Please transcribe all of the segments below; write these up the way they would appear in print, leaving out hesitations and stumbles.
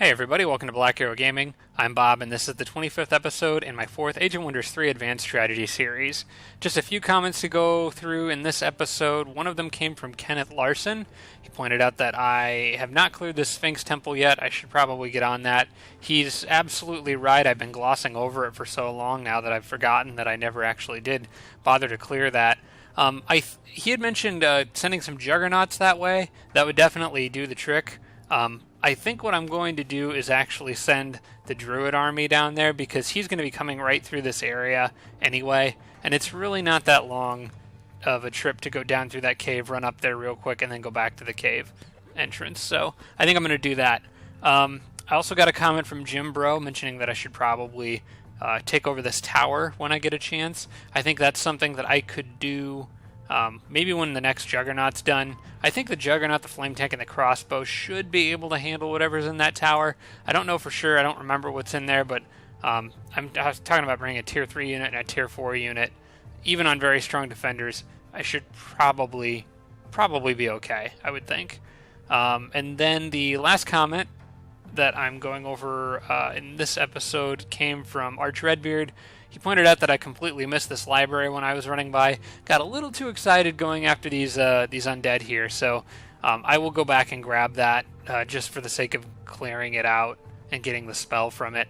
Hey everybody, welcome to Black Arrow Gaming. I'm Bob, and this is the 25th episode in my 4th Age of Wonders 3 Advanced Strategy series. Just a few comments to go through in this episode. One of them came from Kenneth Larson. He pointed out that I have not cleared the Sphinx Temple yet. I should probably get on that. He's absolutely right. I've been glossing over it for so long now that I've forgotten that I never actually did bother to clear that. He had mentioned sending some Juggernauts that way. That would definitely do the trick. I think what I'm going to do is actually send the Druid army down there because he's going to be coming right through this area anyway, and it's really not that long of a trip to go down through that cave, run up there real quick, and then go back to the cave entrance. So I think I'm going to do that. I also got a comment from Jim Bro mentioning that I should probably take over this tower when I get a chance. I think that's something that I could do maybe when the next Juggernaut's done. I think the Juggernaut, the Flame Tank, and the Crossbow should be able to handle whatever's in that tower. I don't know for sure. I don't remember what's in there, but I was talking about bringing a Tier 3 unit and a Tier 4 unit. Even on very strong defenders, I should probably be okay, I would think. And then the last comment that I'm going over in this episode came from Arch Redbeard. He pointed out that I completely missed this library when I was running by. Got a little too excited going after these undead here, so I will go back and grab that just for the sake of clearing it out and getting the spell from it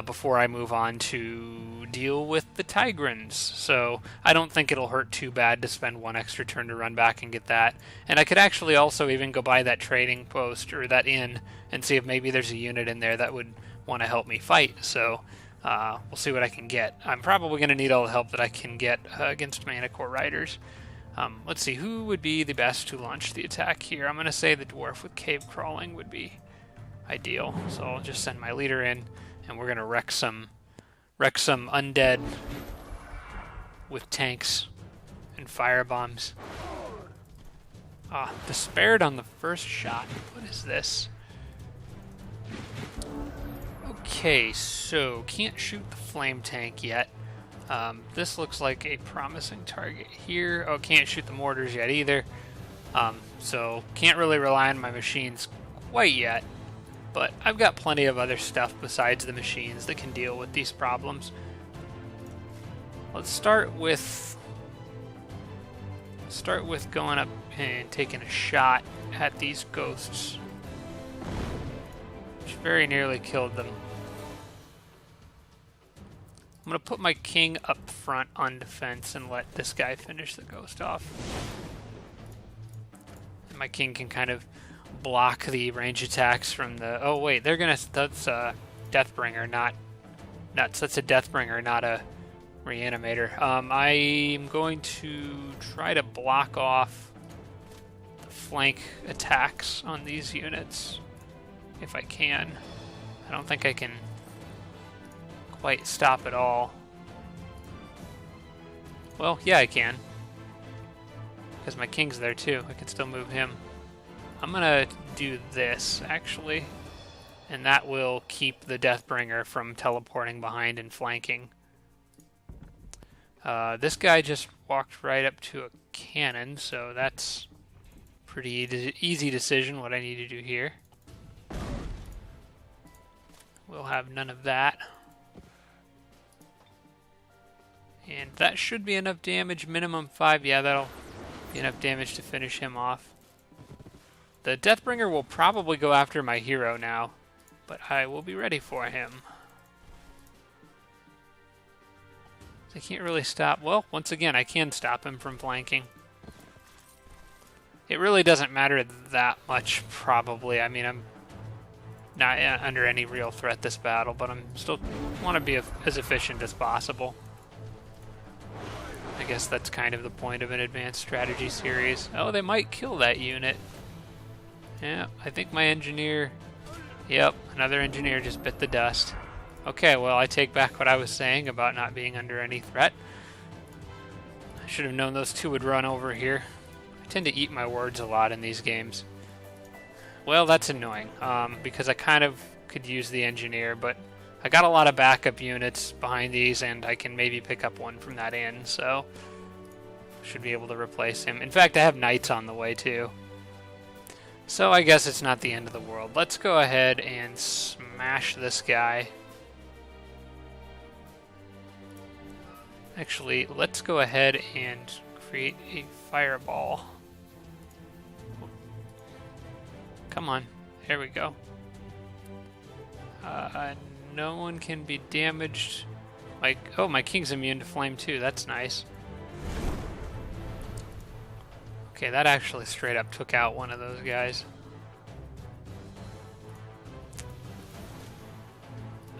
before I move on to deal with the Tigrans. So I don't think it'll hurt too bad to spend one extra turn to run back and get that. And I could actually also even go by that trading post or that inn and see if maybe there's a unit in there that would want to help me fight. So we'll see what I can get. I'm probably going to need all the help that I can get against Manicore Riders. Let's see, who would be the best to launch the attack here? I'm going to say the Dwarf with Cave Crawling would be ideal. So I'll just send my leader in, and we're going to wreck some undead with tanks and firebombs. Despaired on the first shot. What is this? Okay, so can't shoot the flame tank yet. This looks like a promising target here. Oh, can't shoot the mortars yet either. So can't really rely on my machines quite yet. But I've got plenty of other stuff besides the machines that can deal with these problems. Let's start with going up and taking a shot at these ghosts, which very nearly killed them. I'm going to put my king up front on defense and let this guy finish the ghost off. And my king can kind of block the range attacks from the... Oh wait, they're going to... That's a Deathbringer, not... That's a Deathbringer, not a Reanimator. I'm going to try to block off the flank attacks on these units if I can. I don't think I can quite stop it all. Well, yeah, I can. Because my king's there too. I can still move him. I'm gonna do this, actually. And that will keep the Deathbringer from teleporting behind and flanking. This guy just walked right up to a cannon, so that's pretty easy decision what I need to do here. We'll have none of that. And that should be enough damage, minimum 5. Yeah, that'll be enough damage to finish him off. The Deathbringer will probably go after my hero now, but I will be ready for him. I can't really stop. Well, once again, I can stop him from flanking. It really doesn't matter that much, probably. I mean, I'm not under any real threat this battle, but I'm still want to be as efficient as possible. I guess that's kind of the point of an advanced strategy series. Oh, they might kill that unit. Yeah, I think my engineer... Yep, another engineer just bit the dust. Okay, well, I take back what I was saying about not being under any threat. I should have known those two would run over here. I tend to eat my words a lot in these games. Well, that's annoying, because I kind of could use the engineer, but I got a lot of backup units behind these, and I can maybe pick up one from that inn, so should be able to replace him. In fact, I have knights on the way, too. So I guess it's not the end of the world. Let's go ahead and smash this guy. Actually, let's go ahead and create a fireball. Come on. There we go. No one can be damaged. Like, oh, my king's immune to flame too. That's nice. Okay, that actually straight up took out one of those guys.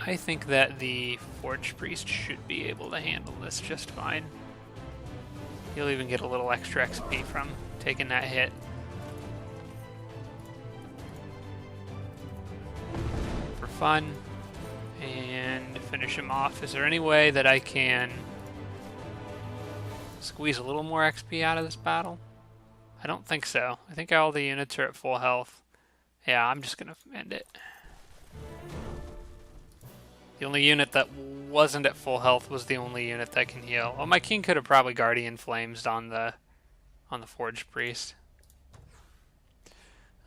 I think that the Forge Priest should be able to handle this just fine. He'll even get a little extra XP from taking that hit. For fun. And finish him off. Is there any way that I can squeeze a little more XP out of this battle? I don't think so. I think all the units are at full health. Yeah, I'm just going to end it. The only unit that wasn't at full health was the only unit that can heal. Oh, my king could have probably Guardian Flames on the Forge Priest.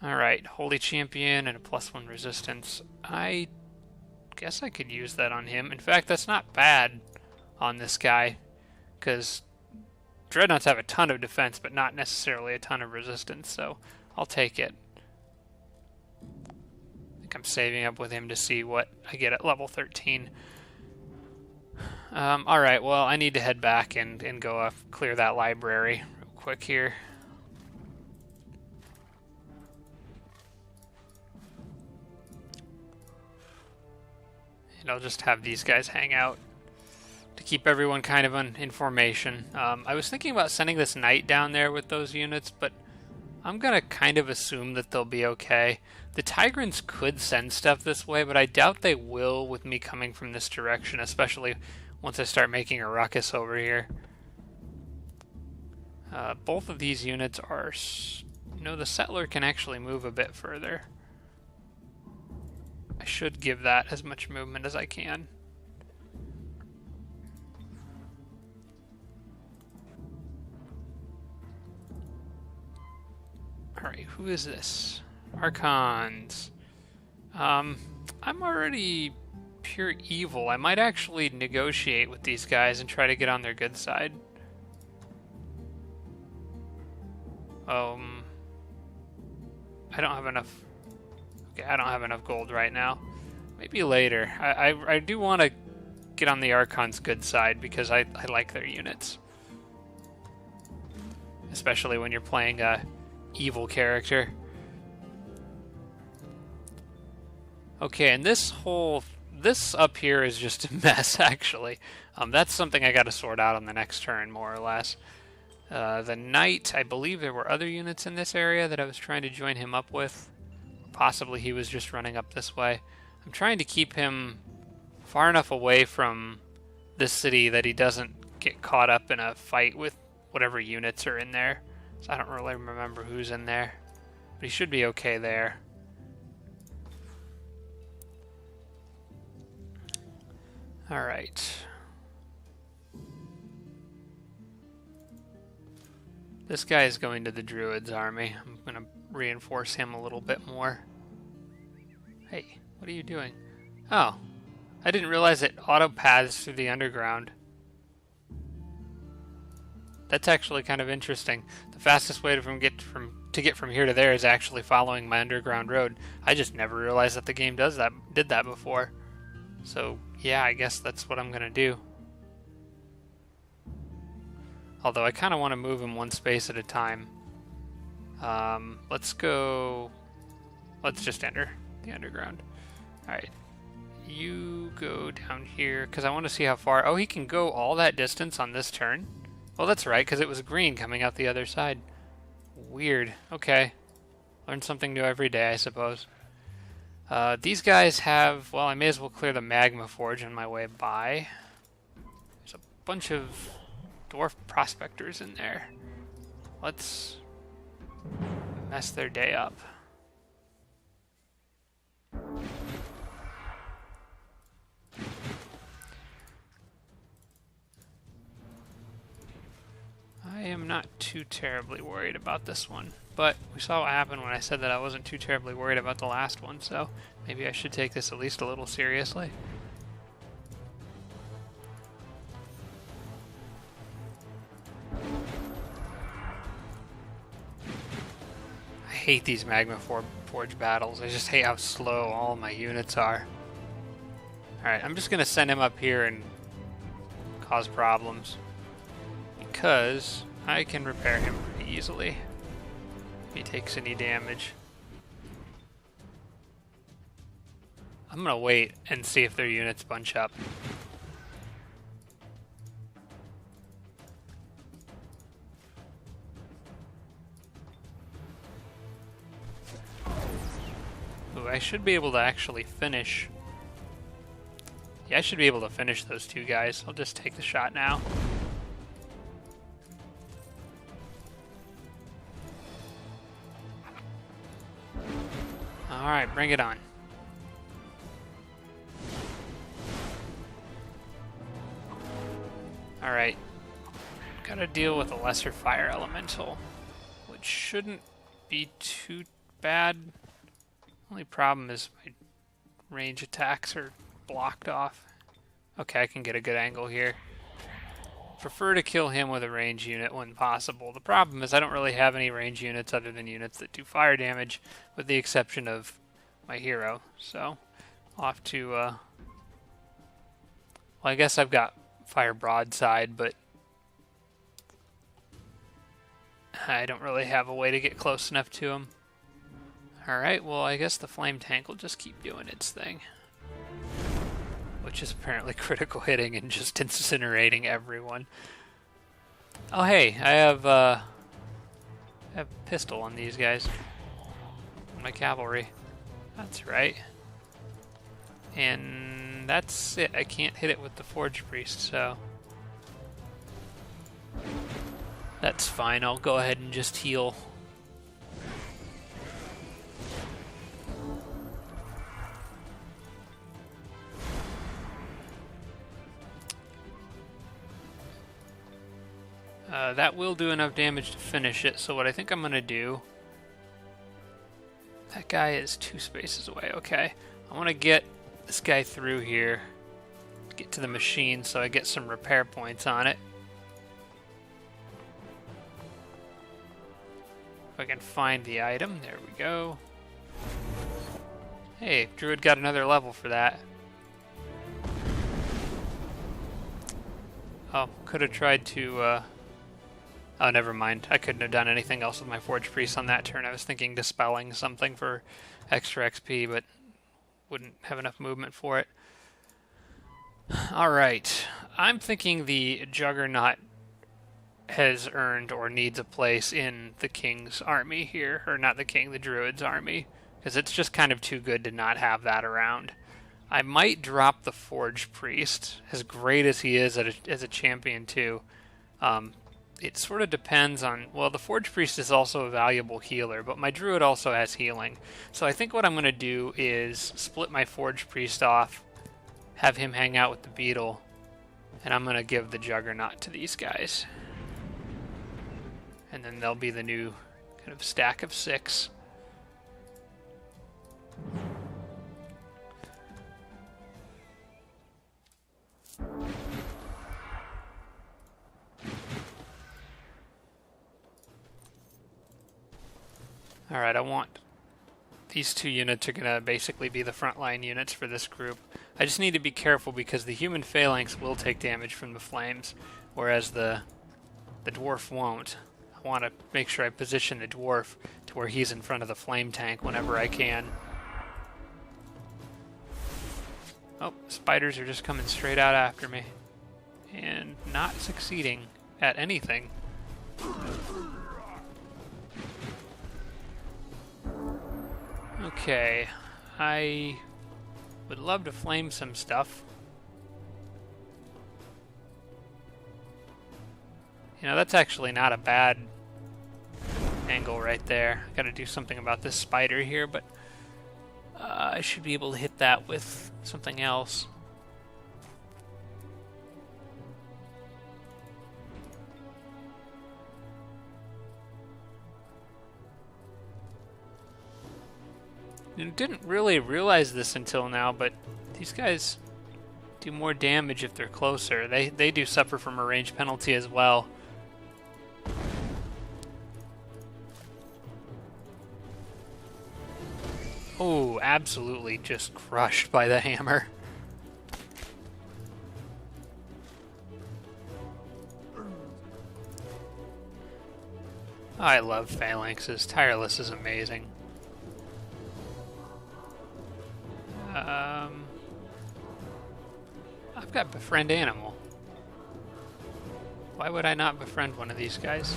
Alright, Holy Champion and a +1 resistance. I guess I could use that on him. In fact, that's not bad on this guy, because Dreadnoughts have a ton of defense, but not necessarily a ton of resistance, so I'll take it. I think I'm saving up with him to see what I get at level 13. Alright, well, I need to head back and go clear that library real quick here. And I'll just have these guys hang out to keep everyone kind of on information. I was thinking about sending this knight down there with those units, but I'm going to kind of assume that they'll be okay. The Tigrants could send stuff this way, but I doubt they will with me coming from this direction, especially once I start making a ruckus over here. Both of these units are... No, the Settler can actually move a bit further. I should give that as much movement as I can. Alright, who is this? Archons. I'm already pure evil. I might actually negotiate with these guys and try to get on their good side. I don't have enough... Okay, I don't have enough gold right now. Maybe later. I do want to get on the Archon's good side because I like their units. Especially when you're playing a evil character. Okay, and this up here is just a mess, actually. That's something I got to sort out on the next turn, more or less. The Knight, I believe there were other units in this area that I was trying to join him up with. Possibly he was just running up this way. I'm trying to keep him far enough away from this city that he doesn't get caught up in a fight with whatever units are in there. So I don't really remember who's in there. But he should be okay there. Alright. This guy is going to the Druid's army. I'm going to reinforce him a little bit more. Hey, what are you doing? Oh, I didn't realize it auto-paths through the underground. That's actually kind of interesting. The fastest way to get from here to there is actually following my underground road. I just never realized that the game did that before. So yeah, I guess that's what I'm gonna do. Although I kind of want to move him one space at a time. Let's just enter the underground. Alright. You go down here, because I want to see how far... Oh, he can go all that distance on this turn? Well, that's right, because it was green coming out the other side. Weird. Okay. Learn something new every day, I suppose. These guys have... Well, I may as well clear the Magma Forge on my way by. There's a bunch of dwarf prospectors in there. Let's mess their day up. I am not too terribly worried about this one, but we saw what happened when I said that I wasn't too terribly worried about the last one, so maybe I should take this at least a little seriously. I hate these Magma Forge battles. I just hate how slow all my units are. Alright, I'm just going to send him up here and cause problems, because I can repair him pretty easily if he takes any damage. I'm going to wait and see if their units bunch up. Ooh, I should be able to actually finish. Yeah, I should be able to finish those two guys. I'll just take the shot now. Alright, bring it on. Alright. Gotta deal with a lesser fire elemental, which shouldn't be too bad. Only problem is my range attacks are blocked off. Okay, I can get a good angle here. Prefer to kill him with a range unit when possible. The problem is I don't really have any range units other than units that do fire damage, with the exception of my hero. So I'll have to, well, I guess I've got fire broadside, but I don't really have a way to get close enough to him. Alright, well, I guess the flame tank will just keep doing its thing, which is apparently critical hitting and just incinerating everyone. Oh hey, I have a pistol on these guys. My cavalry. That's right. And that's it. I can't hit it with the Forge Priest, so that's fine. I'll go ahead and just heal. That will do enough damage to finish it, so what I think I'm going to do... That guy is 2 spaces away, okay. I want to get this guy through here, get to the machine so I get some repair points on it. If I can find the item, there we go. Hey, Druid got another level for that. Oh, could have tried to... Oh, never mind. I couldn't have done anything else with my Forge Priest on that turn. I was thinking dispelling something for extra XP, but wouldn't have enough movement for it. Alright. I'm thinking the Juggernaut has earned or needs a place in the King's army here. Or not the King, the Druid's army. Because it's just kind of too good to not have that around. I might drop the Forge Priest, as great as he is as a champion too. It sort of depends on... Well, the Forge Priest is also a valuable healer, but my Druid also has healing. So I think what I'm going to do is split my Forge Priest off, have him hang out with the Beetle, and I'm going to give the Juggernaut to these guys. And then they'll be the new kind of stack of 6. Alright, I want... These 2 units are going to basically be the frontline units for this group. I just need to be careful because the human phalanx will take damage from the flames, whereas the dwarf won't. I want to make sure I position the dwarf to where he's in front of the flame tank whenever I can. Oh, spiders are just coming straight out after me. And not succeeding at anything. Okay, I would love to flame some stuff. You know, that's actually not a bad angle right there. I gotta do something about this spider here, but I should be able to hit that with something else. Didn't really realize this until now, but these guys do more damage if they're closer. They do suffer from a range penalty as well. Oh, absolutely just crushed by the hammer. I love phalanxes. Tireless is amazing. I've got befriend animal. Why would I not befriend one of these guys?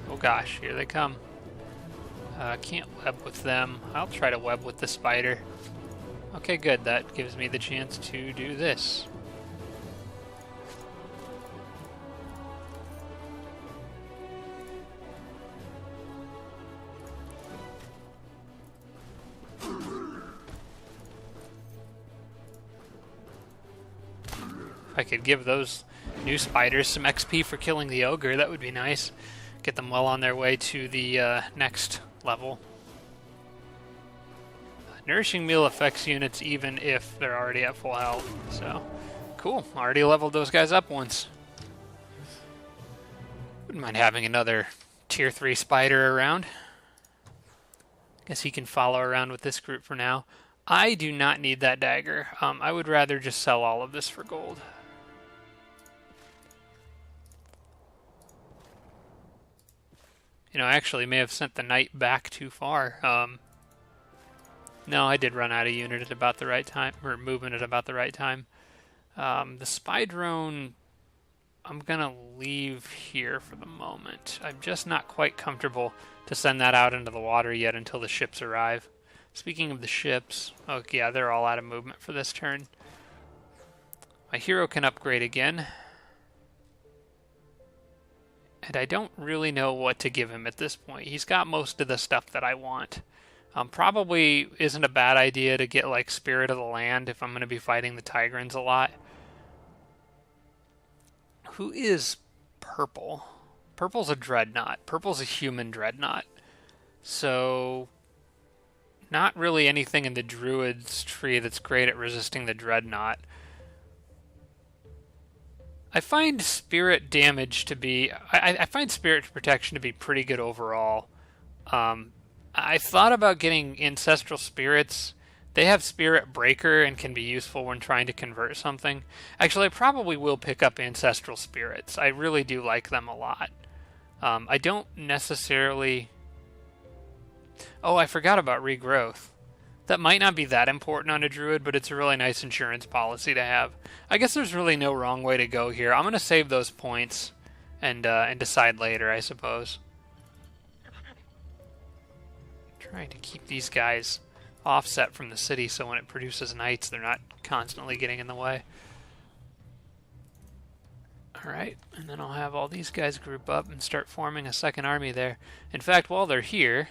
Oh gosh, here they come. Can't web with them. I'll try to web with the spider. Okay, good. That gives me the chance to do this. If I could give those new spiders some XP for killing the ogre, that would be nice. Get them well on their way to the next level. Nourishing meal affects units even if they're already at full health. So, cool. Already leveled those guys up once. Wouldn't mind having another tier 3 spider around. Guess he can follow around with this group for now. I do not need that dagger. I would rather just sell all of this for gold. You know, I actually may have sent the knight back too far. No, I did run out of unit at about the right time, or movement at about the right time. The spy drone, I'm gonna leave here for the moment. I'm just not quite comfortable to send that out into the water yet until the ships arrive. Speaking of the ships, oh yeah, they're all out of movement for this turn. My hero can upgrade again. And I don't really know what to give him at this point. He's got most of the stuff that I want. Probably isn't a bad idea to get like Spirit of the Land if I'm going to be fighting the Tigrans a lot. Who is purple? Purple's a dreadnought. Purple's a human dreadnought. So, not really anything in the Druid's tree that's great at resisting the dreadnought. I find spirit damage to be... I find spirit protection to be pretty good overall. I thought about getting ancestral spirits. They have spirit breaker and can be useful when trying to convert something. Actually, I probably will pick up ancestral spirits. I really do like them a lot. I don't necessarily... Oh, I forgot about regrowth. That might not be that important on a druid, but it's a really nice insurance policy to have. I guess there's really no wrong way to go here. I'm going to save those points and decide later, I suppose. Trying to keep these guys offset from the city so when it produces knights, they're not constantly getting in the way. Alright, and then I'll have all these guys group up and start forming a second army there. In fact, while they're here...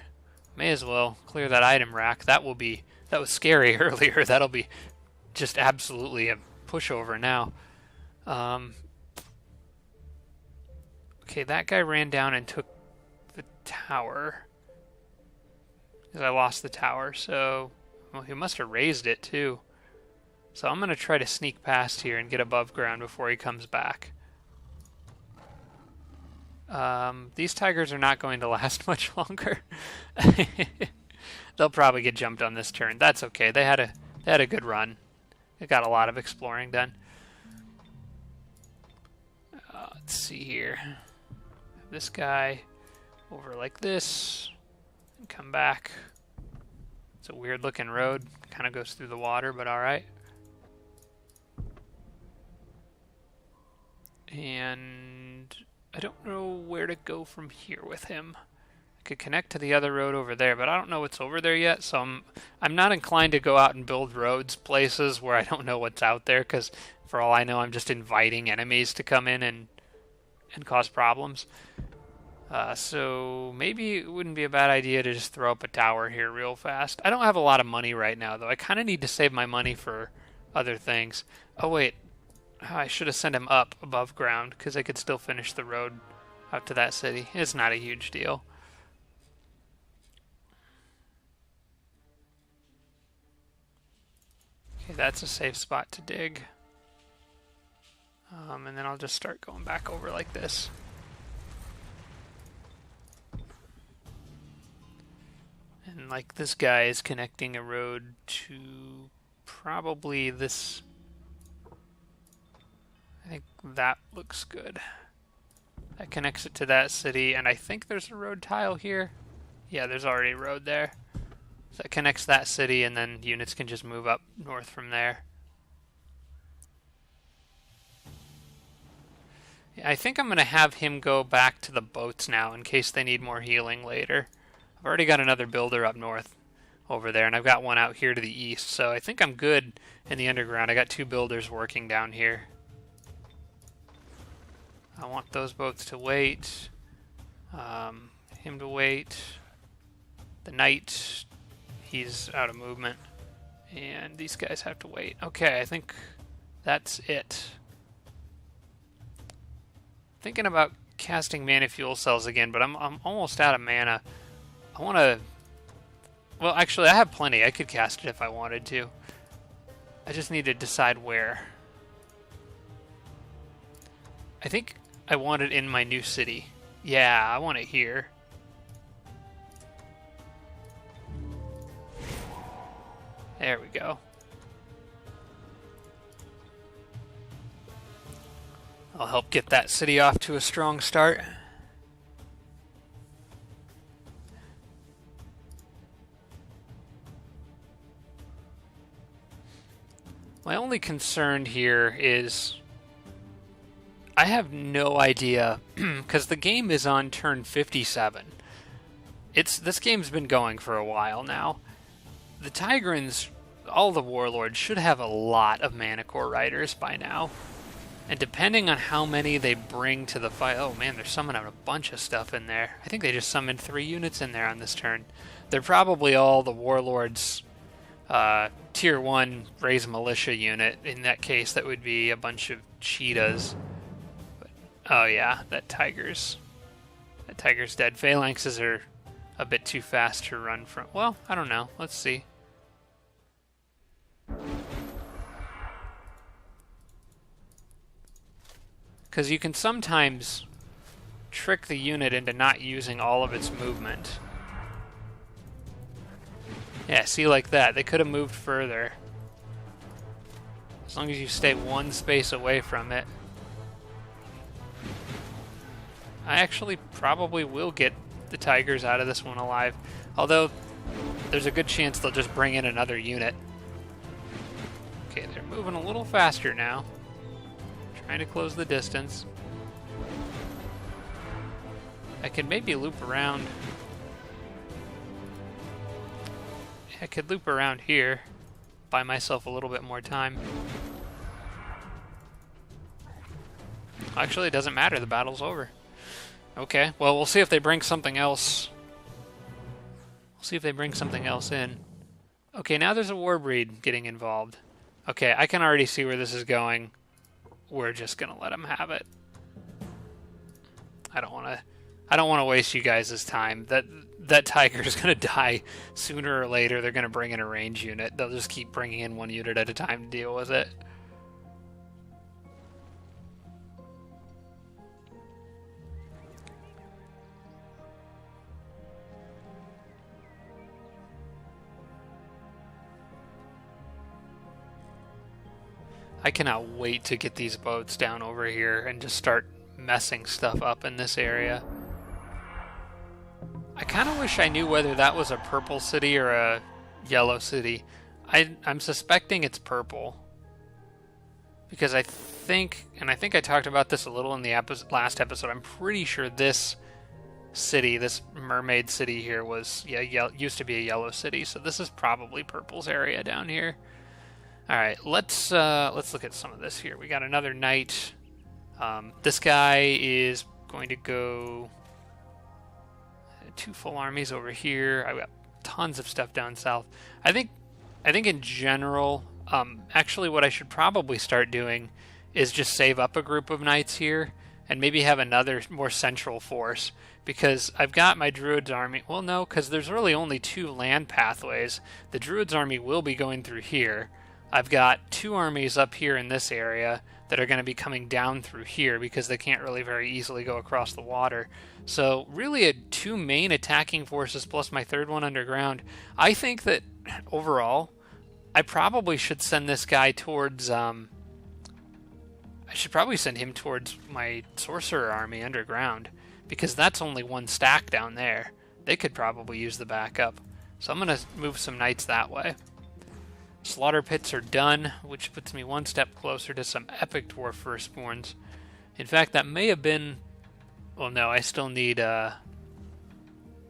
May as well clear that item rack. That was scary earlier. That'll be just absolutely a pushover now. Okay, that guy ran down and took the tower. Because I lost the tower, so... Well, he must have raised it, too. So I'm going to try to sneak past here and get above ground before he comes back. These tigers are not going to last much longer. They'll probably get jumped on this turn. That's okay. They had a good run. They got a lot of exploring done. Let's see here. This guy over like this and come back. It's a weird looking road. Kind of goes through the water, but all right. And I don't know where to go from here with him. I could connect to the other road over there, but I don't know what's over there yet, so I'm not inclined to go out and build roads places where I don't know what's out there, because for all I know, I'm just inviting enemies to come in and cause problems. So maybe it wouldn't be a bad idea to just throw up a tower here real fast. I don't have a lot of money right now, though. I kind of need to save my money for other things. Oh, wait. I should have sent him up above ground because I could still finish the road out to that city. It's not a huge deal. Okay, that's a safe spot to dig. And then I'll just start going back over like this. And like this guy is connecting a road to probably this. I think that looks good. That connects it to that city, and I think there's a road tile here. Yeah, there's already a road there. So that connects that city, and then units can just move up north from there. Yeah, I think I'm going to have him go back to the boats now in case they need more healing later. I've already got another builder up north over there, and I've got one out here to the east, so I think I'm good in the underground. I got 2 builders working down here. I want those boats to wait, him to wait. The knight, he's out of movement, and these guys have to wait. Okay, I think that's it. Thinking about casting mana fuel cells again, but I'm almost out of mana. I want to... Well, actually, I have plenty. I could cast it if I wanted to. I just need to decide where. I think I want it in my new city. Yeah, I want it here. There we go. I'll help get that city off to a strong start. My only concern here is I have no idea because the game is on turn 57. This game's been going for a while now. The Tigrans, all the warlords, should have a lot of mana core riders by now. And depending on how many they bring to the fight... Oh man, they're summoning a bunch of stuff in there. I think they just summoned 3 units in there on this turn. They're probably all the warlords' tier 1 raise militia unit. In that case, that would be a bunch of cheetahs. But, oh yeah, that tiger's dead. Phalanxes are a bit too fast to run from. Well, I don't know. Let's see. Because you can sometimes trick the unit into not using all of its movement. Yeah, see, like that. They could have moved further. As long as you stay 1 space away from it. I actually probably will get the Tigers out of this one alive. Although, there's a good chance they'll just bring in another unit. Okay, they're moving a little faster now. Trying to close the distance. I could maybe loop around. I could loop around here. Buy myself a little bit more time. Actually, it doesn't matter. The battle's over. Okay, well, we'll see if they bring something else. We'll see if they bring something else in. Okay, now there's a Warbreed getting involved. Okay, I can already see where this is going. We're just gonna let them have it. I don't want to waste you guys' time. That tiger is gonna die sooner or later. They're gonna bring in a range unit. They'll just keep bringing in 1 unit at a time to deal with it. I cannot wait to get these boats down over here and just start messing stuff up in this area. I kind of wish I knew whether that was a purple city or a yellow city. I'm suspecting it's purple. Because I think I talked about this a little in the last episode, I'm pretty sure this city, this mermaid city here was, used to be a yellow city, so this is probably purple's area down here. Alright, let's look at some of this here. We got another knight. This guy is going to go 2 full armies over here. I've got tons of stuff down south. I think in general, actually what I should probably start doing is just save up a group of knights here and maybe have another more central force, because I've got my Druids army. Well, no, because there's really only 2 land pathways. The Druids army will be going through here. I've got 2 armies up here in this area that are going to be coming down through here because they can't really very easily go across the water. So really 2 main attacking forces plus my 3rd one underground. I think that overall I probably should send this guy towards I should probably send him towards my sorcerer army underground, because that's only 1 stack down there. They could probably use the backup. So I'm going to move some knights that way. Slaughter pits are done, which puts me 1 step closer to some epic dwarf firstborns. In fact, that may have been... Well, no, I still need... How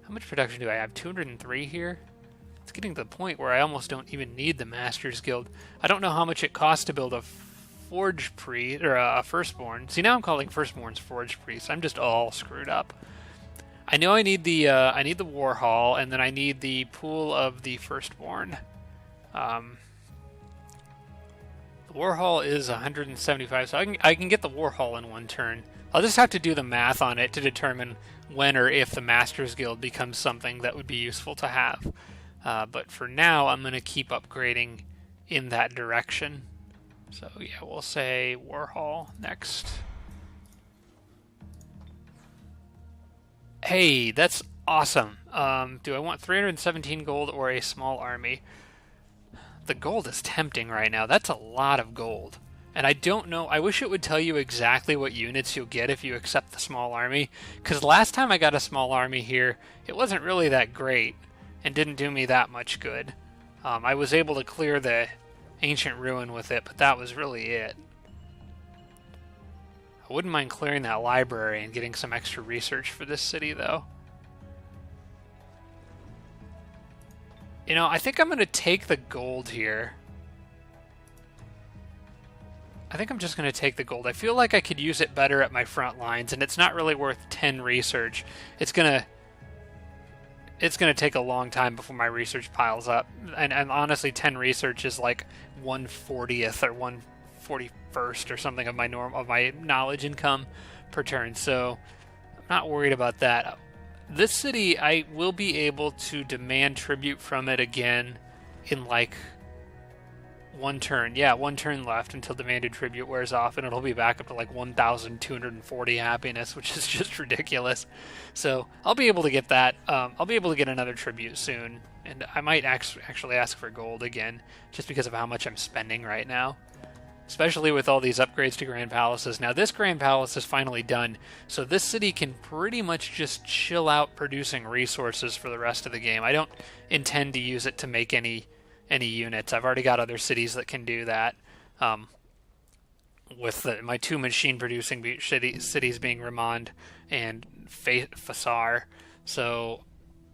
much production do I have? 203 here? It's getting to the point where I almost don't even need the Masters Guild. I don't know how much it costs to build a Forge Priest, or a Firstborn. See, now I'm calling Firstborns Forge Priests. I'm just all screwed up. I know I need the War Hall, and then I need the Pool of the Firstborn. The War Hall is 175, so I can get the War Hall in 1 turn. I'll just have to do the math on it to determine when or if the Masters Guild becomes something that would be useful to have. But for now, I'm going to keep upgrading in that direction. So yeah, we'll say War Hall next. Hey, that's awesome. Do I want 317 gold or a small army? The gold is tempting right now. That's a lot of gold. And I don't know, I wish it would tell you exactly what units you'll get if you accept the small army. Because last time I got a small army here, it wasn't really that great and didn't do me that much good. I was able to clear the Ancient Ruin with it, but that was really it. I wouldn't mind clearing that library and getting some extra research for this city, though. You know, I think I'm going to take the gold here. I think I'm just going to take the gold. I feel like I could use it better at my front lines, and it's not really worth 10 research. It's going to take a long time before my research piles up. And honestly, 10 research is like 1/40th or 1/41st or something of my knowledge income per turn. So I'm not worried about that. This city, I will be able to demand tribute from it again in like 1 turn. Yeah, 1 turn left until demanded tribute wears off, and it'll be back up to like 1,240 happiness, which is just ridiculous. So I'll be able to get that. I'll be able to get another tribute soon, and I might actually ask for gold again, just because of how much I'm spending right now. Especially with all these upgrades to Grand Palaces. Now this Grand Palace is finally done, so this city can pretty much just chill out producing resources for the rest of the game. I don't intend to use it to make any units. I've already got other cities that can do that. With my 2 machine producing cities being Ramond and Fasar. So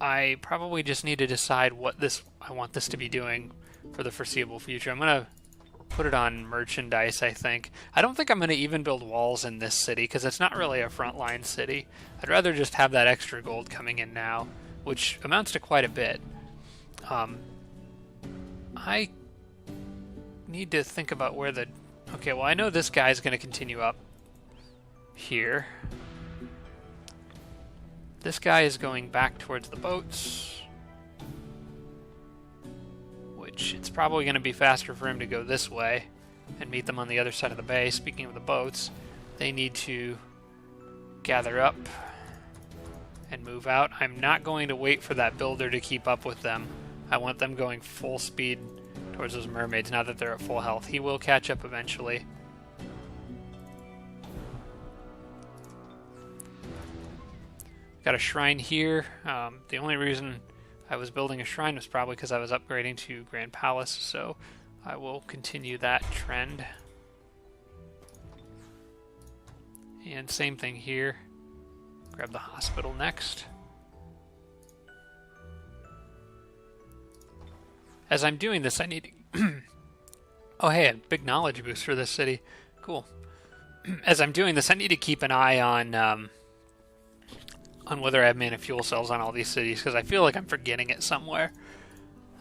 I probably just need to decide what I want this to be doing for the foreseeable future. I'm going to put it on merchandise, I think. I don't think I'm going to even build walls in this city because it's not really a frontline city. I'd rather just have that extra gold coming in now, which amounts to quite a bit. I need to think about where the... Okay, well, I know this guy's going to continue up here. This guy is going back towards the boats, which it's probably going to be faster for him to go this way and meet them on the other side of the bay. Speaking of the boats, they need to gather up and move out. I'm not going to wait for that builder to keep up with them. I want them going full speed towards those mermaids now that they're at full health. He will catch up eventually. Got a shrine here. The only reason I was building a shrine was probably because I was upgrading to Grand Palace, so I will continue that trend. And same thing here. Grab the hospital next. As I'm doing this, I need to... Oh, hey, a big knowledge boost for this city. Cool. As I'm doing this, I need to keep an eye on whether I have mana fuel cells on all these cities, because I feel like I'm forgetting it somewhere.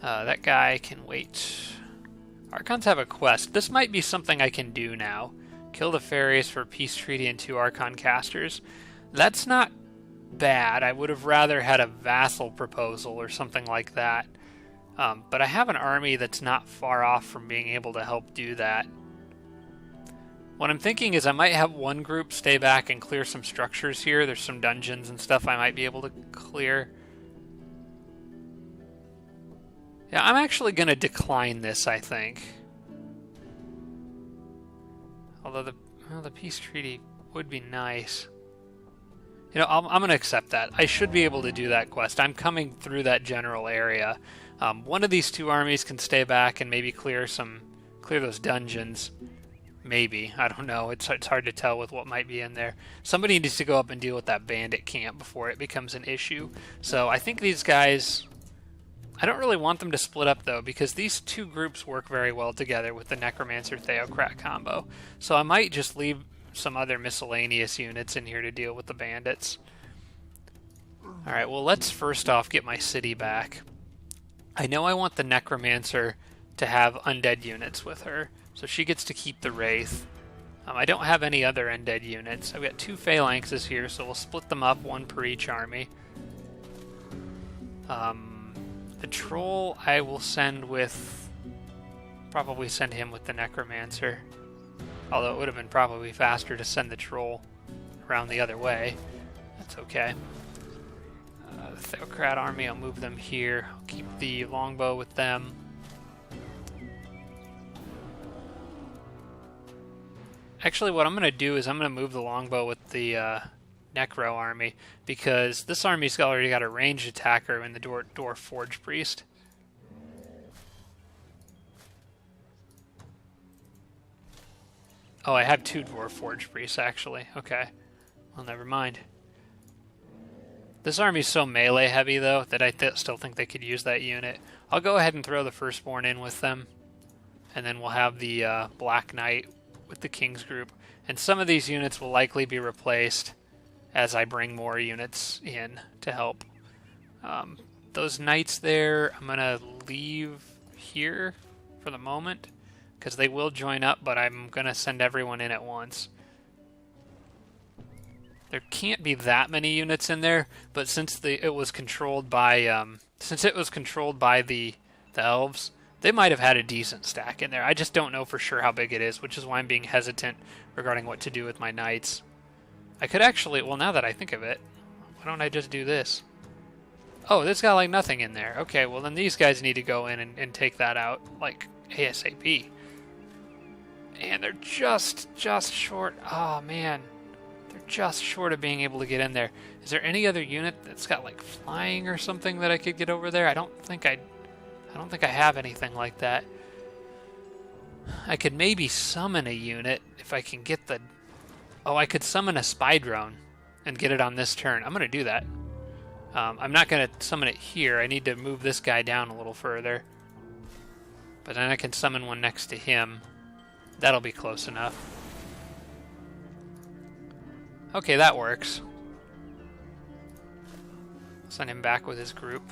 That guy can wait. Archons have a quest. This might be something I can do now, Kill the fairies for peace treaty and 2 Archon casters. That's not bad. I would have rather had a vassal proposal or something like that. But I have an army that's not far off from being able to help do that. What I'm thinking is I might have one group stay back and clear some structures here. There's some dungeons and stuff I might be able to clear. Yeah, I'm actually going to decline this, I think. Although the peace treaty would be nice. You know, I'm going to accept that. I should be able to do that quest. I'm coming through that general area. One of these 2 armies can stay back and maybe clear those dungeons. Maybe. I don't know. It's hard to tell with what might be in there. Somebody needs to go up and deal with that bandit camp before it becomes an issue. So I think these guys... I don't really want them to split up, though, because these 2 groups work very well together with the Necromancer-Theocrat combo. So I might just leave some other miscellaneous units in here to deal with the bandits. Alright, well, let's first off get my city back. I know I want the Necromancer to have undead units with her, so she gets to keep the Wraith. I don't have any other undead units. I've got 2 Phalanxes here, so we'll split them up, 1 per each army. The Troll I will send with... probably send him with the Necromancer. Although it would have been probably faster to send the Troll around the other way. That's okay. The Theocrat army, I'll move them here. I'll keep the Longbow with them. Actually, what I'm going to do is I'm going to move the Longbow with the Necro army, because this army's already got a ranged attacker in the Dwarf Forge Priest. Oh, I have 2 Dwarf Forge Priests, actually. Okay. Well, never mind. This army's so melee heavy, though, that I still think they could use that unit. I'll go ahead and throw the Firstborn in with them, and then we'll have the Black Knight with the King's group. And some of these units will likely be replaced as I bring more units in to help. Those knights there, I'm going to leave here for the moment, because they will join up, but I'm going to send everyone in at once. There can't be that many units in there, but since it was controlled by the elves, they might have had a decent stack in there. I just don't know for sure how big it is, which is why I'm being hesitant regarding what to do with my knights. I could actually, well, now that I think of it, why don't I just do this? Oh, this got like nothing in there. Okay, well then these guys need to go in and take that out, like, ASAP. And they're just short. Oh, man. They're just short of being able to get in there. Is there any other unit that's got, like, flying or something that I could get over there? I don't think I have anything like that. I could maybe summon a unit if I can get the... Oh, I could summon a spy drone and get it on this turn. I'm going to do that. I'm not going to summon it here. I need to move this guy down a little further. But then I can summon one next to him. That'll be close enough. Okay, that works. Send him back with his group.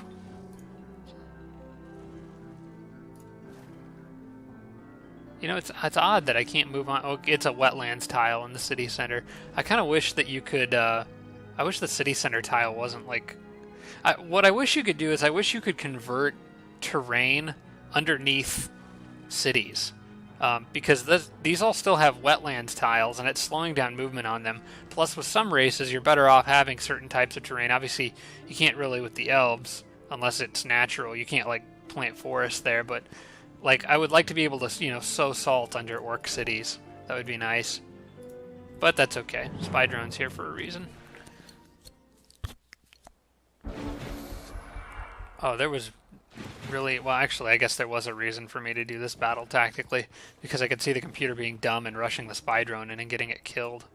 You know, it's odd that I can't move on. Oh, it's a wetlands tile in the city center. I kind of wish that you could... I wish the city center tile wasn't like... what I wish you could do is I wish you could convert terrain underneath cities. Because these all still have wetlands tiles, and it's slowing down movement on them. Plus, with some races, you're better off having certain types of terrain. Obviously, you can't really with the elves, unless it's natural. You can't, like, plant forests there, but... Like, I would like to be able to, you know, sow salt under orc cities. That would be nice. But that's okay. Spy drone's here for a reason. Oh, there was really... Well, actually, I guess there was a reason for me to do this battle tactically. Because I could see the computer being dumb and rushing the spy drone in and getting it killed.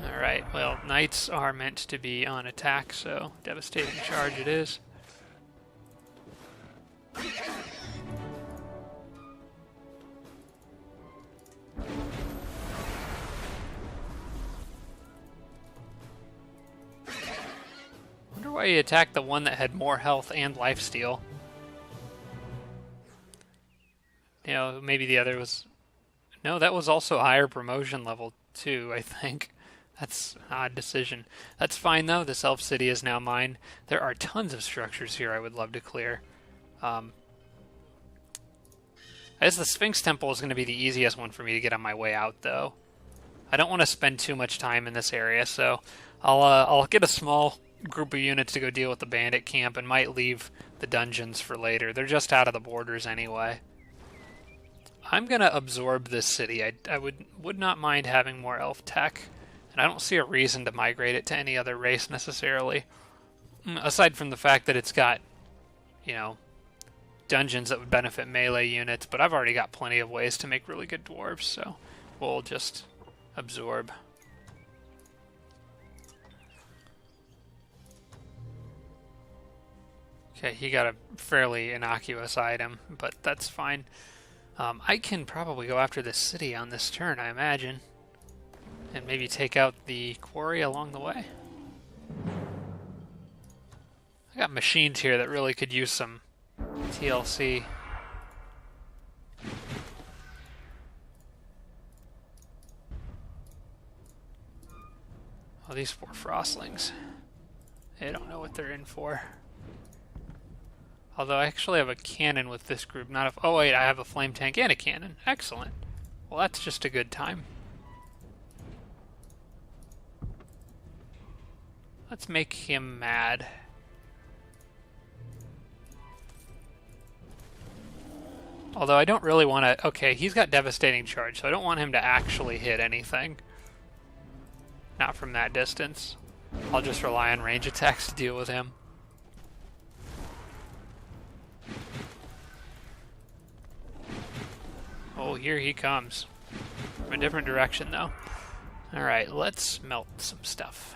Alright, well, knights are meant to be on attack, so devastating charge it is. Wonder why he attacked the one that had more health and lifesteal. You know, maybe the other was... No, that was also higher promotion level too, I think. That's an odd decision. That's fine though, this elf city is now mine. There are tons of structures here I would love to clear. I guess the Sphinx Temple is going to be the easiest one for me to get on my way out though. I don't want to spend too much time in this area, so I'll get a small group of units to go deal with the bandit camp and might leave the dungeons for later. They're just out of the borders anyway. I'm going to absorb this city. I would not mind having more elf tech, and I don't see a reason to migrate it to any other race necessarily. Aside from the fact that it's got, you know, dungeons that would benefit melee units, but I've already got plenty of ways to make really good dwarves, so we'll just absorb. Okay, he got a fairly innocuous item, but that's fine. I can probably go after this city on this turn, I imagine. And maybe take out the quarry along the way. I got machines here that really could use some TLC. Oh, these poor frostlings. They don't know what they're in for. Although I actually have a cannon with this group, not a... Oh wait, I have a flame tank and a cannon. Excellent. Well, that's just a good time. Let's make him mad. Although I don't really want to... Okay, he's got devastating charge, so I don't want him to actually hit anything. Not from that distance. I'll just rely on range attacks to deal with him. Oh, here he comes. From a different direction, though. Alright, let's melt some stuff.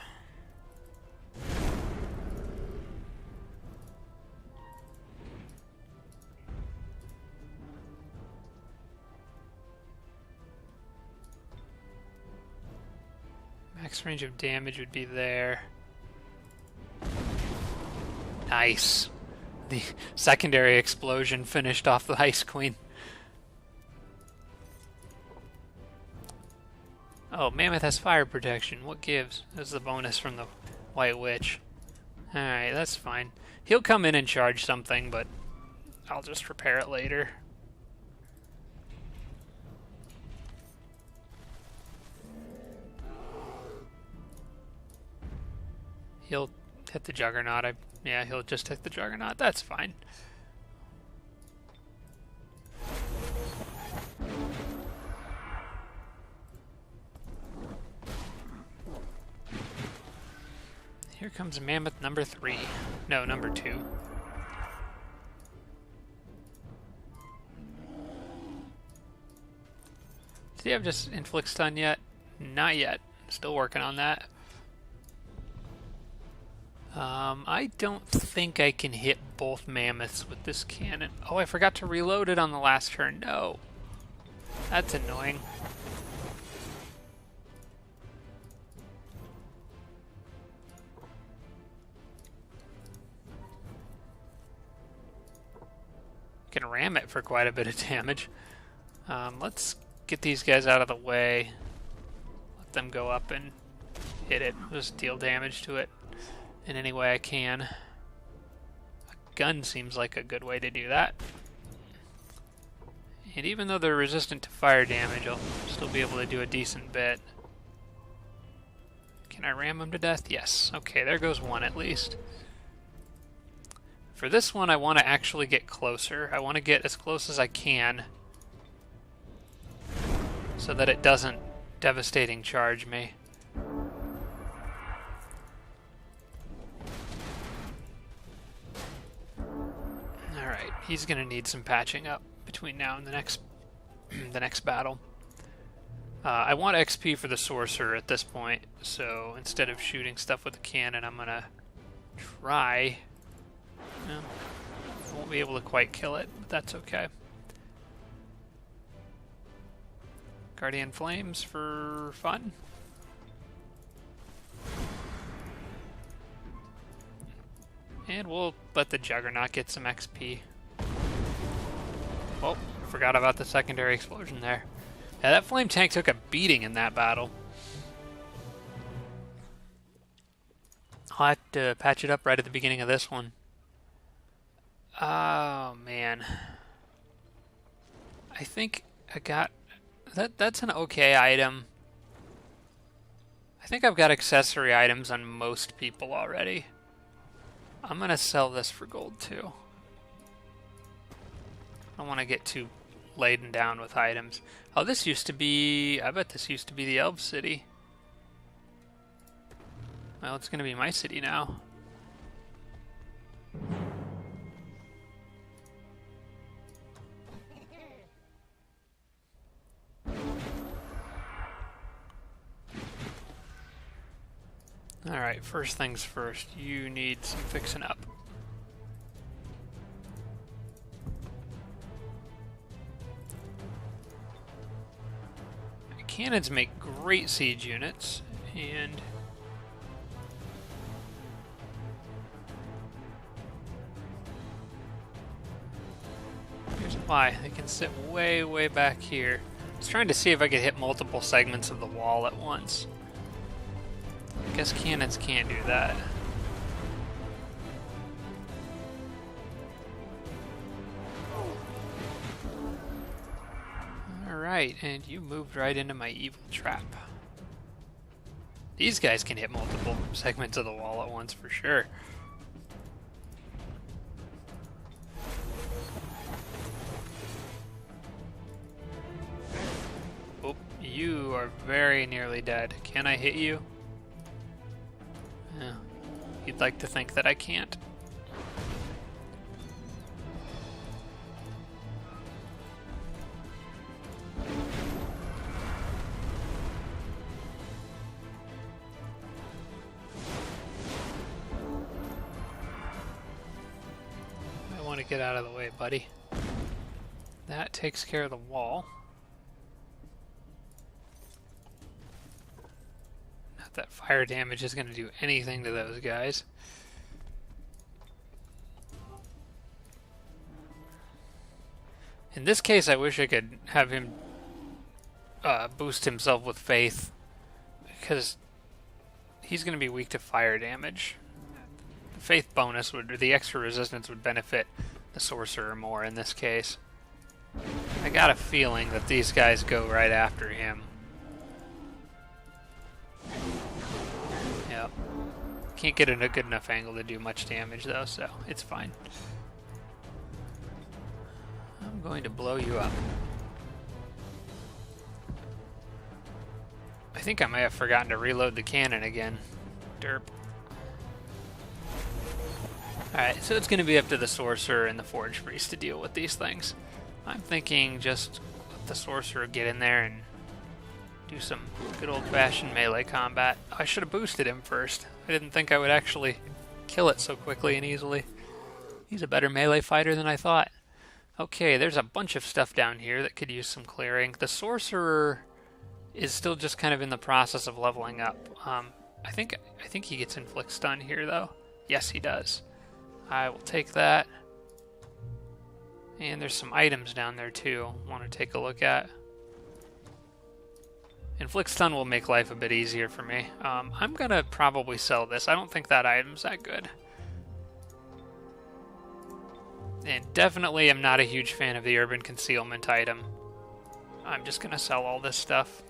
Max range of damage would be there. Nice. The secondary explosion finished off the Ice Queen. Oh, Mammoth has fire protection. What gives? That's the bonus from the White Witch. Alright, that's fine. He'll come in and charge something, but I'll just repair it later. He'll hit the Juggernaut. Yeah, he'll just hit the Juggernaut. That's fine. Here comes Mammoth number 3. No, number 2. Does he have just inflict stun yet? Not yet. Still working on that. I don't think I can hit both mammoths with this cannon. Oh, I forgot to reload it on the last turn. No. That's annoying. Can ram it for quite a bit of damage. Let's get these guys out of the way. Let them go up and hit it. Just deal damage to it in any way I can. A gun seems like a good way to do that. And even though they're resistant to fire damage, I'll still be able to do a decent bit. Can I ram them to death? Yes. Okay, there goes one at least. For this one, I want to actually get closer. I want to get as close as I can so that it doesn't devastating charge me. Alright, he's going to need some patching up between now and the next battle. I want XP for the Sorcerer at this point, so instead of shooting stuff with a cannon, I'm going to try... No, won't be able to quite kill it, but that's okay. Guardian Flames for fun. And we'll let the Juggernaut get some XP. Well, forgot about the secondary explosion there. Yeah, that flame tank took a beating in that battle. I'll have to patch it up right at the beginning of this one. Oh, man. I think I got... That's an okay item. I think I've got accessory items on most people already. I'm going to sell this for gold, too. I don't want to get too laden down with items. Oh, this used to be... I bet this used to be the Elf City. Well, it's going to be my city now. Alright, first things first. You need some fixing up. Cannons make great siege units, and here's why. They can sit way, way back here. I was trying to see if I could hit multiple segments of the wall at once. I guess cannons can't do that. Alright, and you moved right into my evil trap. These guys can hit multiple segments of the wall at once for sure. Oh, you are very nearly dead. Can I hit you? Yeah, you'd like to think that I can't. I want to get out of the way, buddy. That takes care of the wall. That fire damage is going to do anything to those guys. In this case, I wish I could have him boost himself with faith, because he's going to be weak to fire damage. The faith bonus would, or the extra resistance would benefit the sorcerer more in this case. I got a feeling that these guys go right after him. Yep. Can't get in a good enough angle to do much damage though, so it's fine. I'm going to blow you up. I think I may have forgotten to reload the cannon again. Derp. Alright, so it's going to be up to the sorcerer and the forge priest to deal with these things. I'm thinking just let the sorcerer get in there and do some good old-fashioned melee combat. I should have boosted him first. I didn't think I would actually kill it so quickly and easily. He's a better melee fighter than I thought. Okay, there's a bunch of stuff down here that could use some clearing. The sorcerer is still just kind of in the process of leveling up. I think he gets inflict stun here though. Yes, he does. I will take that. And there's some items down there too I want to take a look at. Inflict stun will make life a bit easier for me. I'm gonna probably sell this. I don't think that item's that good. And definitely am not a huge fan of the urban concealment item. I'm just gonna sell all this stuff.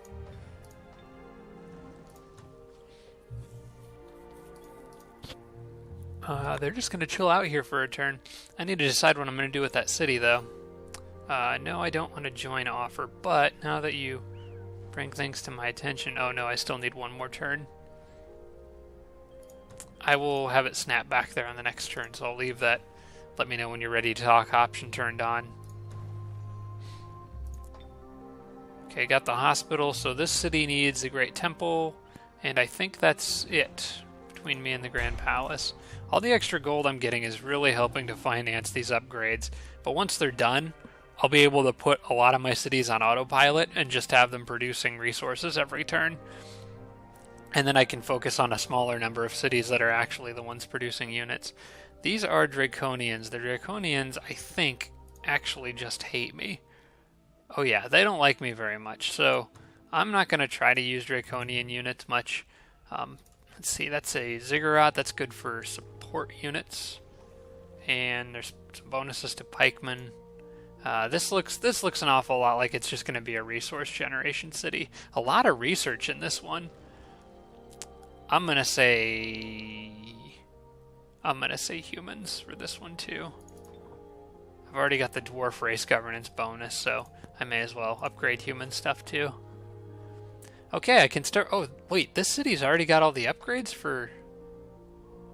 They're just gonna chill out here for a turn. I need to decide what I'm gonna do with that city though. No, I don't want to join offer, but now that you bring things to my attention... Oh no, I still need one more turn. I will have it snap back there on the next turn, so I'll leave that. Let me know when you're ready to talk option turned on. Okay, got the hospital, so this city needs a great temple, and I think that's it between me and the Grand Palace. All the extra gold I'm getting is really helping to finance these upgrades, but once they're done, I'll be able to put a lot of my cities on autopilot and just have them producing resources every turn. And then I can focus on a smaller number of cities that are actually the ones producing units. These are Draconians. The Draconians, I think, actually just hate me. Oh yeah, they don't like me very much, so I'm not going to try to use Draconian units much. Let's see, that's a Ziggurat. That's good for support units. And there's some bonuses to pikemen. This looks an awful lot like it's just going to be a resource generation city. A lot of research in this one. I'm gonna say humans for this one too. I've already got the dwarf race governance bonus, so I may as well upgrade human stuff too. Okay, I can start. Oh wait, this city's already got all the upgrades for.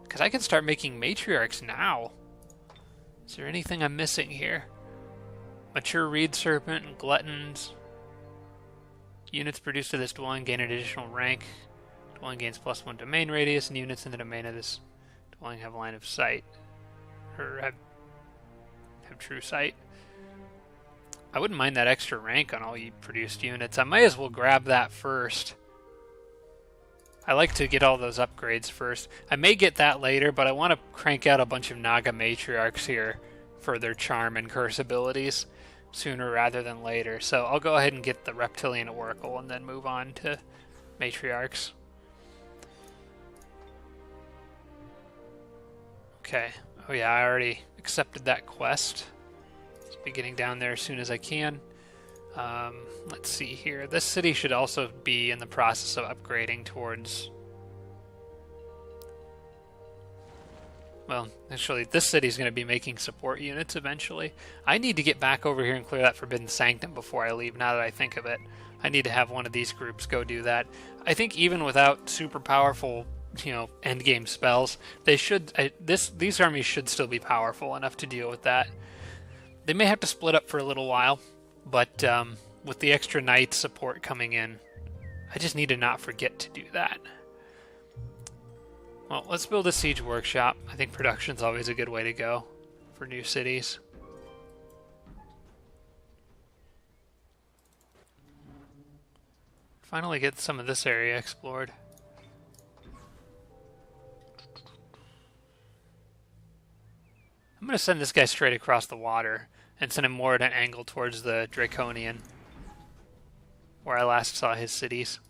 Because I can start making matriarchs now. Is there anything I'm missing here? Mature reed serpent and gluttons. Units produced to this dwelling gain an additional rank. Dwelling gains +1 domain radius, and units in the domain of this dwelling have line of sight. Or have true sight. I wouldn't mind that extra rank on all you produced units. I might as well grab that first. I like to get all those upgrades first. I may get that later, but I want to crank out a bunch of Naga matriarchs here for their charm and curse abilities sooner rather than later. So I'll go ahead and get the Reptilian Oracle and then move on to matriarchs. Okay. Oh yeah, I already accepted that quest. Let's be getting down there as soon as I can. Let's see here. This city should also be in the process of upgrading towards... Well, actually, this city's going to be making support units eventually. I need to get back over here and clear that Forbidden Sanctum before I leave, now that I think of it. I need to have one of these groups go do that. I think even without super powerful, endgame spells, these armies should still be powerful enough to deal with that. They may have to split up for a little while, but with the extra knight support coming in, I just need to not forget to do that. Well, let's build a siege workshop. I think production's always a good way to go for new cities. Finally get some of this area explored. I'm going to send this guy straight across the water and send him more at an angle towards the Draconian, where I last saw his cities.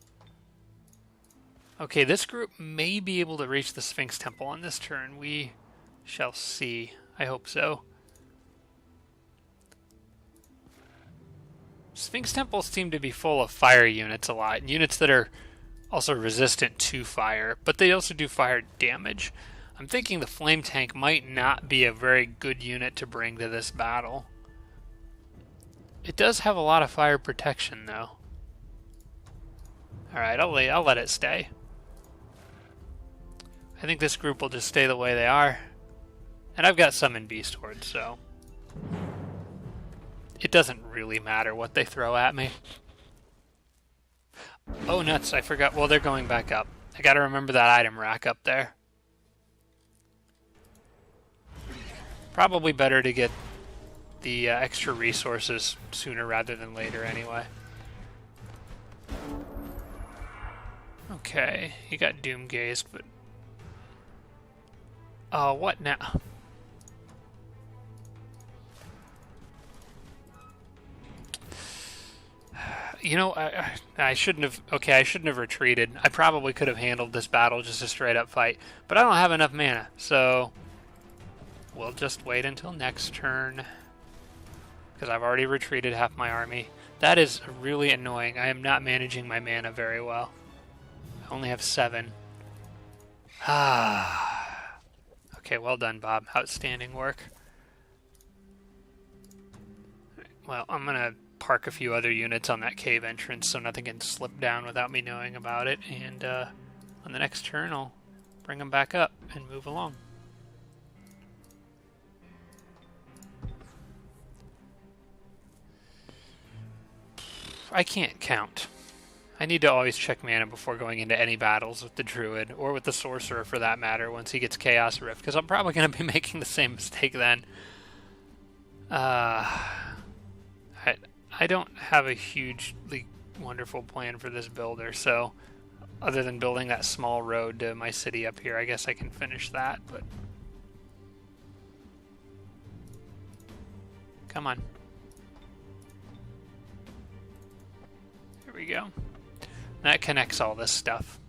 Okay, this group may be able to reach the Sphinx Temple on this turn. We shall see. I hope so. Sphinx Temples seem to be full of fire units a lot. Units that are also resistant to fire, but they also do fire damage. I'm thinking the Flame Tank might not be a very good unit to bring to this battle. It does have a lot of fire protection, though. Alright, I'll let it stay. I think this group will just stay the way they are. And I've got some in Beast Horde, so... it doesn't really matter what they throw at me. Oh, nuts, I forgot. Well, they're going back up. I gotta remember that item rack up there. Probably better to get the extra resources sooner rather than later anyway. Okay, he got doom gazed, but... oh, what now? I shouldn't have... okay, I shouldn't have retreated. I probably could have handled this battle just a straight-up fight, but I don't have enough mana, so... we'll just wait until next turn, because I've already retreated half my army. That is really annoying. I am not managing my mana very well. I only have 7. Okay, well done, Bob. Outstanding work. Well, I'm going to park a few other units on that cave entrance so nothing can slip down without me knowing about it, and on the next turn I'll bring them back up and move along. I can't count. I need to always check mana before going into any battles with the Druid, or with the Sorcerer for that matter, once he gets Chaos Rift, because I'm probably going to be making the same mistake then. I don't have a hugely wonderful plan for this builder, so other than building that small road to my city up here, I guess I can finish that, but... come on. we go. That connects all this stuff.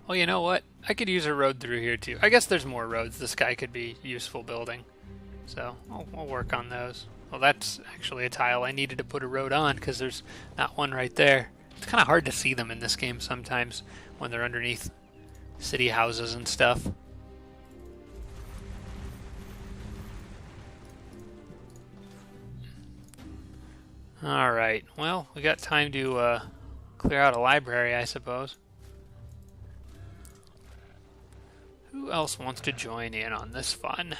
Well, you know what? I could use a road through here too. I guess there's more roads this guy could be useful building. So I'll work on those. Well, that's actually a tile I needed to put a road on because there's not one right there. It's kind of hard to see them in this game sometimes when they're underneath city houses and stuff. Alright, well, we got time to clear out a library, I suppose. Who else wants to join in on this fun?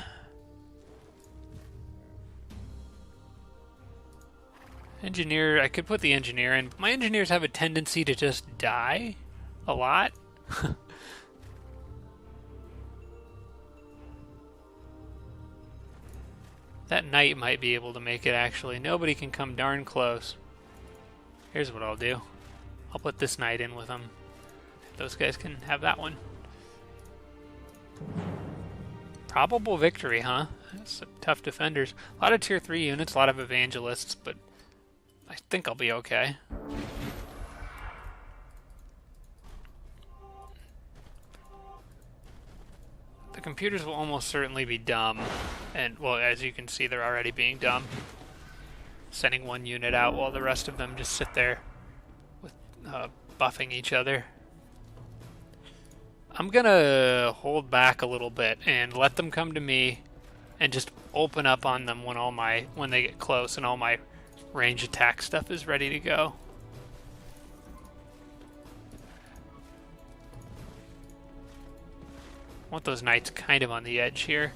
Engineer, I could put the engineer in. My engineers have a tendency to just die a lot. That knight might be able to make it, actually. Nobody can come darn close. Here's what I'll do. I'll put this knight in with them. Those guys can have that one. Probable victory, huh? That's tough defenders. A lot of tier 3 units, a lot of evangelists, but I think I'll be okay. The computers will almost certainly be dumb. And, well, as you can see, they're already being dumb. Sending one unit out while the rest of them just sit there with buffing each other. I'm gonna hold back a little bit and let them come to me and just open up on them when they get close and all my range attack stuff is ready to go. I want those knights kind of on the edge here.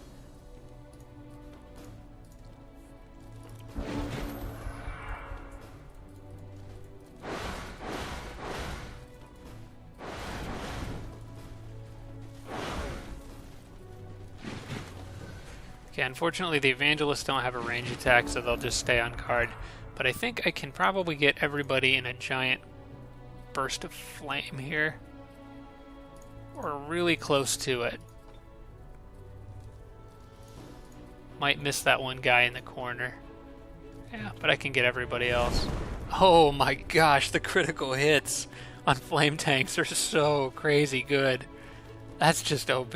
Okay, unfortunately the evangelists don't have a range attack, so they'll just stay on guard. But I think I can probably get everybody in a giant burst of flame here. Or really close to it. Might miss that one guy in the corner. Yeah, but I can get everybody else. Oh my gosh, the critical hits on flame tanks are so crazy good. That's just OP.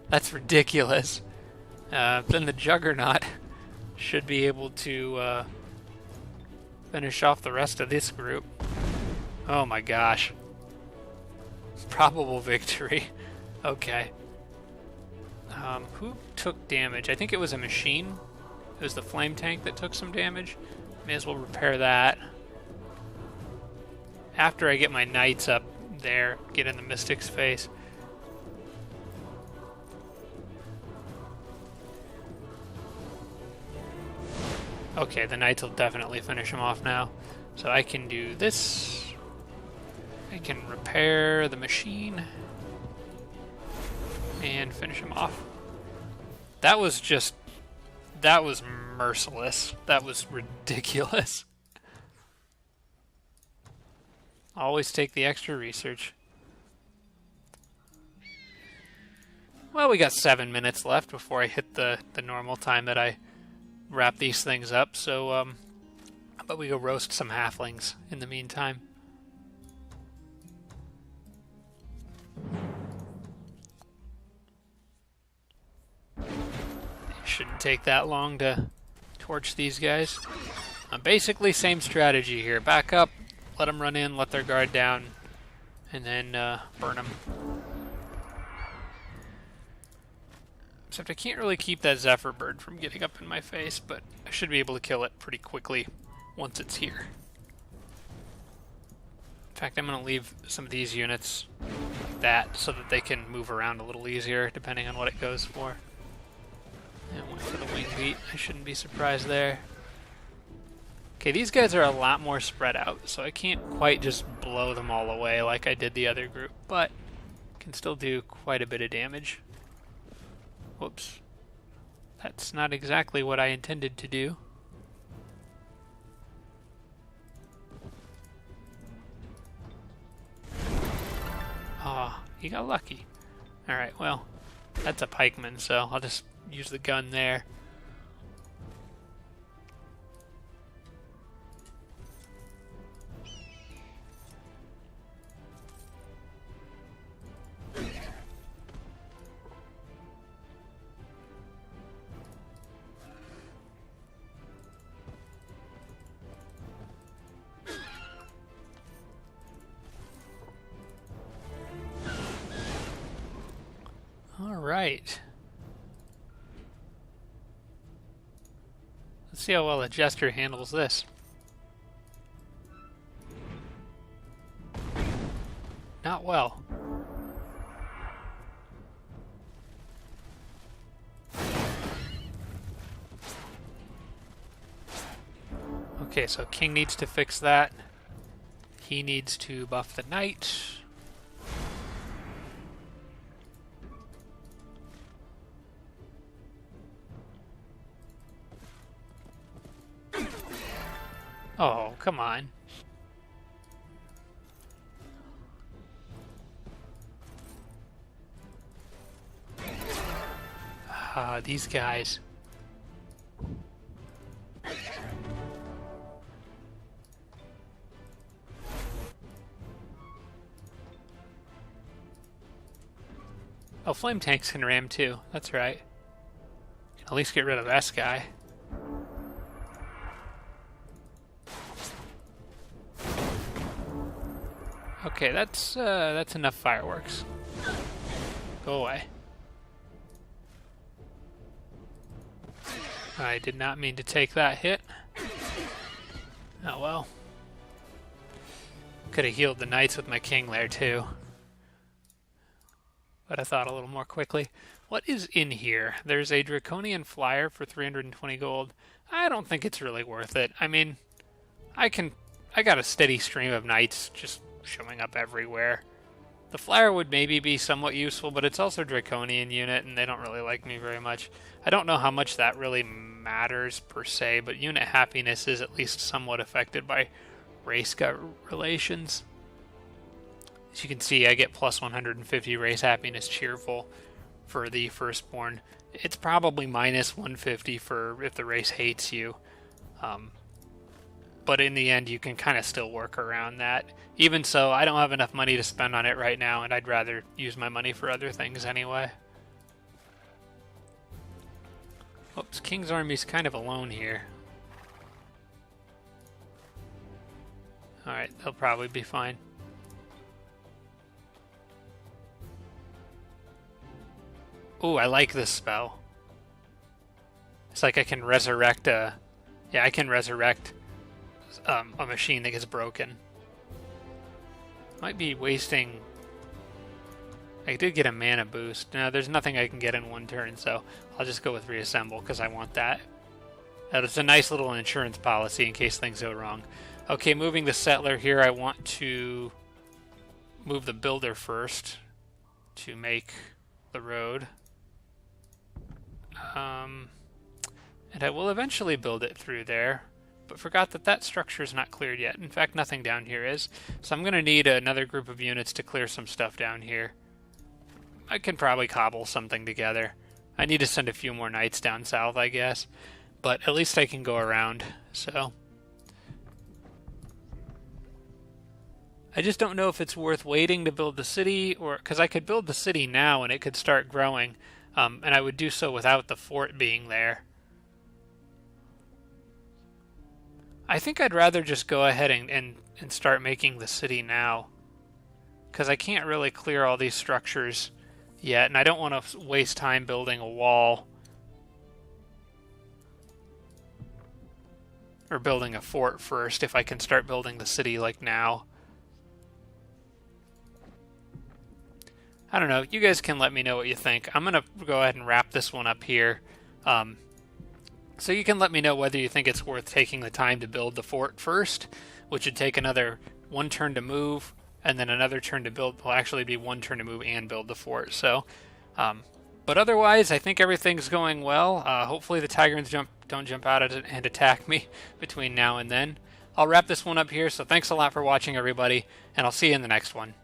That's ridiculous. Then the Juggernaut should be able to finish off the rest of this group. Oh my gosh. Probable victory. Okay. Who took damage? I think it was a machine. It was the flame tank that took some damage. May as well repair that. After I get my knights up there, get in the Mystic's face. Okay, the knights will definitely finish him off now. So I can do this. I can repair the machine. And finish him off. That was merciless. That was ridiculous. Always take the extra research. Well, we got 7 minutes left before I hit the normal time that I wrap these things up, so how about we go roast some halflings in the meantime. Shouldn't take that long to torch these guys. Basically same strategy here. Back up, let them run in, let their guard down, and then burn them. Except I can't really keep that Zephyr bird from getting up in my face, but I should be able to kill it pretty quickly once it's here. In fact, I'm going to leave some of these units like that so that they can move around a little easier depending on what it goes for. And one for the wing beat. I shouldn't be surprised there. Okay, these guys are a lot more spread out, so I can't quite just blow them all away like I did the other group, but can still do quite a bit of damage. Whoops. That's not exactly what I intended to do. Ah, he got lucky. Alright, well, that's a pikeman, so I'll just use the gun there. All right. Let's see how well the Jester handles this. Not well. Okay, so King needs to fix that. He needs to buff the Knight. Oh, come on. These guys. Oh, flame tanks can ram too. That's right. Can at least get rid of this guy. Okay, that's enough fireworks. Go away. I did not mean to take that hit. Oh well. Could have healed the knights with my king there too. But I thought a little more quickly. What is in here? There's a draconian flyer for 320 gold. I don't think it's really worth it. I mean, I got a steady stream of knights just showing up everywhere. The flyer would maybe be somewhat useful, but it's also a draconian unit, and they don't really like me very much. I don't know how much that really matters per se, but unit happiness is at least somewhat affected by race relations. As you can see, I get plus 150 race happiness cheerful for the firstborn. It's probably minus 150 for if the race hates you. But in the end, you can kind of still work around that. Even so, I don't have enough money to spend on it right now, and I'd rather use my money for other things anyway. Oops, King's Army's kind of alone here. Alright, they'll probably be fine. Ooh, I like this spell. It's like I can resurrect a... Yeah, I can resurrect a machine that gets broken. Might be wasting... I did get a mana boost. No, there's nothing I can get in one turn, so I'll just go with reassemble because I want that. It's a nice little insurance policy in case things go wrong. Okay, moving the settler here, I want to move the builder first to make the road. And I will eventually build it through there, but forgot that that structure is not cleared yet. In fact, nothing down here is. So I'm going to need another group of units to clear some stuff down here. I can probably cobble something together. I need to send a few more knights down south, I guess. But at least I can go around, so... I just don't know if it's worth waiting to build the city, or... Because I could build the city now and it could start growing. And I would do so without the fort being there. I think I'd rather just go ahead and start making the city now. Because I can't really clear all these structures yet, and I don't want to waste time building a wall. Or building a fort first, if I can start building the city like now. I don't know, you guys can let me know what you think. I'm going to go ahead and wrap this one up here. So you can let me know whether you think it's worth taking the time to build the fort first, which would take another one turn to move, and then another turn to build. Will actually be one turn to move and build the fort. So, but otherwise, I think everything's going well. Hopefully the Tigrans don't jump out and attack me between now and then. I'll wrap this one up here, so thanks a lot for watching, everybody, and I'll see you in the next one.